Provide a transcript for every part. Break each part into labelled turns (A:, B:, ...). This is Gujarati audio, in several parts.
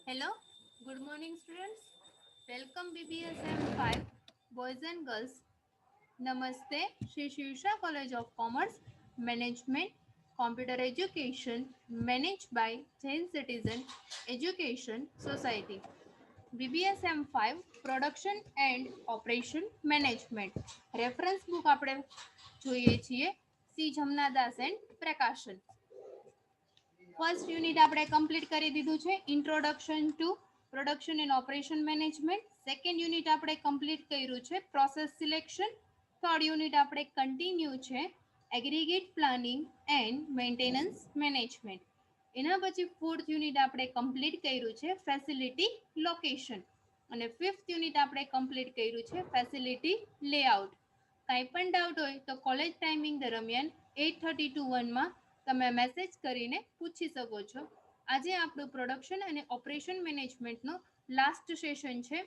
A: Hello, good morning students. Welcome BBSM 5 boys and girls. Namaste, Shri Shivsha College of Commerce, Management, Computer Education, managed by Jain Citizen Education Society. BBSM 5 Production and Operation Management. Reference book આપણે જોઈએ છીએ સી જમનાદાસ એન્ડ પ્રકાશન. ફર્સ્ટ યુનિટ આપણે કમ્પ્લીટ કરી દીધું છે, introduction to production and operation management. Second unit આપણે કમ્પ્લીટ કર્યું છે, પ્રોસેસ સિલેક્શન. થર્ડ યુનિટ આપણે કન્ટિન્યુ છે, aggregate planning and maintenance management. એના પછી ફોર્થ યુનિટ આપણે કમ્પ્લીટ કર્યું છે, ફેસિલિટી લોકેશન. અને ફિફ્થ યુનિટ આપણે કમ્પ્લીટ કર્યું છે, ફેસિલિટી લેઆઉટ. કાંઈ પણ ડાઉટ હોય તો કોલેજ ટાઈમિંગ દરમિયાન 8:30 to 1 તમે મેસેજ કરીને પૂછી શકો છો. આજે આપણું પ્રોડક્શન અને ઓપરેશન મેનેજમેન્ટનો લાસ્ટ સેશન છે.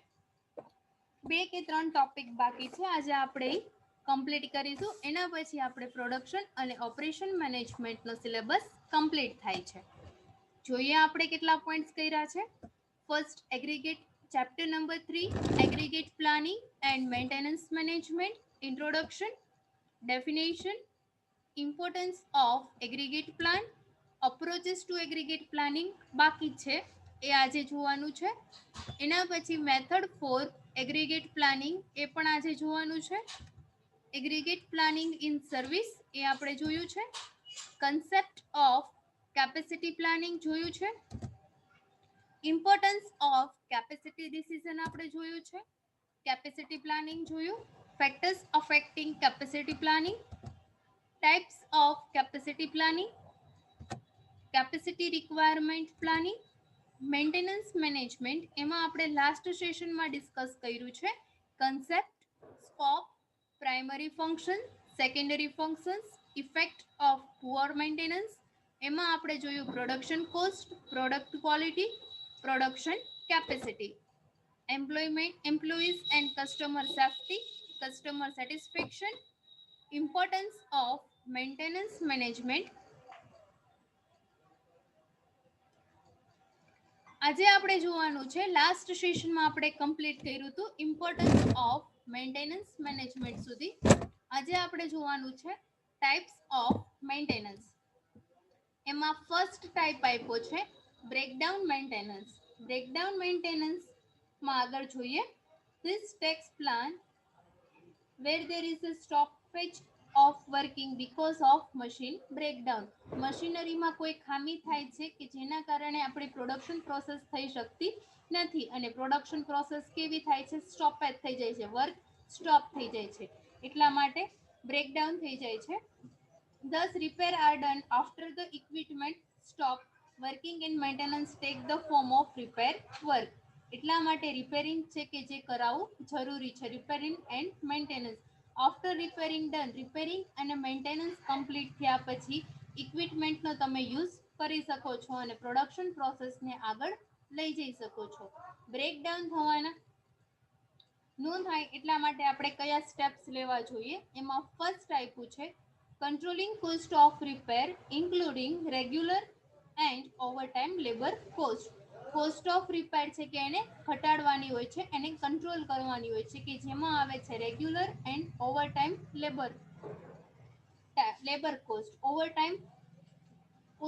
A: 2 કે 3 ટોપિક બાકી છે, આજે આપણે કમ્પ્લીટ કરીશું. એના પછી આપણે પ્રોડક્શન અને ઓપરેશન મેનેજમેન્ટનો સિલેબસ કમ્પ્લીટ થાય છે. જોઈએ આપણે કેટલા પોઈન્ટ્સ કર્યા છે. First aggregate chapter number 3 aggregate planning and maintenance management. Introduction, definition, importance of aggregate plan, approaches to aggregate planning બાકી છે, એ આજે જોવાનું છે. એના પછી મેથડ ફોર એગ્રીગેટ પ્લાનિંગ, એ પણ આજે જોવાનું છે. એગ્રીગેટ પ્લાનિંગ ઇન સર્વિસ, એ આપણે જોયું છે. કન્સેપ્ટ ઓફ કેપેસિટી પ્લાનિંગ જોયું છે. ઇમ્પોર્ટન્સ ઓફ કેપેસિટી ડિસિઝન આપણે જોયું છે. કેપેસિટી પ્લાનિંગ જોયું. Factors affecting capacity planning, types of capacity planning, capacity requirement planning, maintenance management. એમાં આપણે લાસ્ટ સેશનમાં ડિસ્કસ કર્યું છે concept, scope, primary function, secondary functions, effect of poor maintenance. એમાં આપણે જોયું production cost, product quality, production capacity, employees and customer safety, customer satisfaction, importance of maintenance management. આજે આપણે જોવાનું છે, લાસ્ટ સેશનમાં આપણે કમ્પ્લીટ કર્યું હતું ઇમ્પોર્ટન્સ ઓફ મેન્ટેનન્સ મેનેજમેન્ટ સુધી. આજે આપણે જોવાનું છે ટાઈપ્સ ઓફ મેન્ટેનન્સ. એમાં ફર્સ્ટ ટાઈપ આપ્યો છે બ્રેકડાઉન મેન્ટેનન્સ. બ્રેકડાઉન મેન્ટેનન્સમાં આગળ જોઈએ, this tax plan where there is a stoppage of working because of machine breakdown. મશીનરીમાં કોઈ ખામી થાય છે કે જેના કારણે આપણી પ્રોડક્શન પ્રોસેસ થઈ શકતી નથી, અને પ્રોડક્શન પ્રોસેસ કેવી થાય છે, સ્ટોપેજ થઈ જાય છે, વર્ક સ્ટોપ થઈ જાય છે, એટલા માટે બ્રેકડાઉન થઈ જાય છે. Thus repair are done after the equipment stop working and maintenance take the form of repair work. એટલા માટે રિપેરિંગ છે કે જે કરાવવું જરૂરી છે, repairing and maintenance. After repairing done, repairing અને મેન્ટેનન્સ કમ્પ્લીટ થયા પછી ઇક્વિપમેન્ટનો તમે યુઝ કરી શકો છો અને પ્રોડક્શન પ્રોસેસને આગળ લઈ જઈ શકો છો. બ્રેકડાઉન થવાના ન થાય એટલા માટે આપણે કયા સ્ટેપ્સ લેવા જોઈએ. એમાં ફર્સ્ટ આપ્યું છે controlling cost of repair including regular and overtime labor cost. Cost of repair છે કે એને ઘટાડવાની હોય છે, એને કંટ્રોલ કરવાની હોય છે, કે જેમાં આવે છે regular and overtime labour cost. Overtime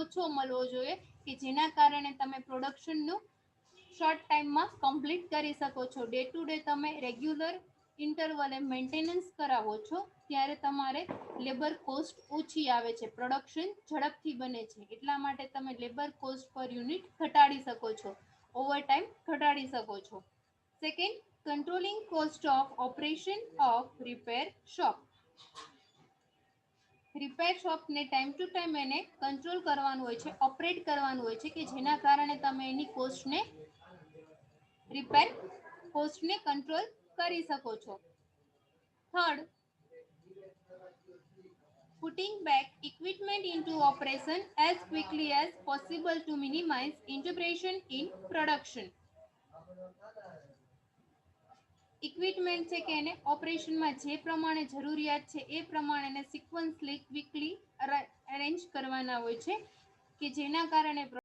A: ઓછો મળવો જોઈએ કે જેના કારણે તમે પ્રોડક્શનનું શોર્ટ ટાઈમમાં કમ્પ્લીટ કરી શકો છો. ડે ટુ ડે તમે રેગ્યુલર ઇન્ટરવલે મેન્ટેનન્સ કરાવો છો ત્યારે તમારે લેબર કોસ્ટ ઓછી આવે છે, પ્રોડક્શન ઝડપથી બને છે, એટલા માટે તમે લેબર કોસ્ટ પર યુનિટ ઘટાડી શકો છો, ઓવરટાઈમ ઘટાડી શકો છો. Second, controlling cost of operation of repair shop. Repair શોપને ટાઈમ ટુ ટાઈમ એને કંટ્રોલ કરવાનું હોય છે, ઓપરેટ કરવાનું હોય છે, કે જેના કારણે તમે એની કોસ્ટને રિપેર કોસ્ટને કંટ્રોલ કરી શકો છો. Third, putting back equipment into operation as quickly as possible to minimize interruption in production. Equipment છે કે એને ઓપરેશનમાં જે પ્રમાણે જરૂરિયાત છે એ પ્રમાણે સિક્વન્સલી ક્વિકલી અરેન્જ કરવાના હોય છે કે જેના કારણે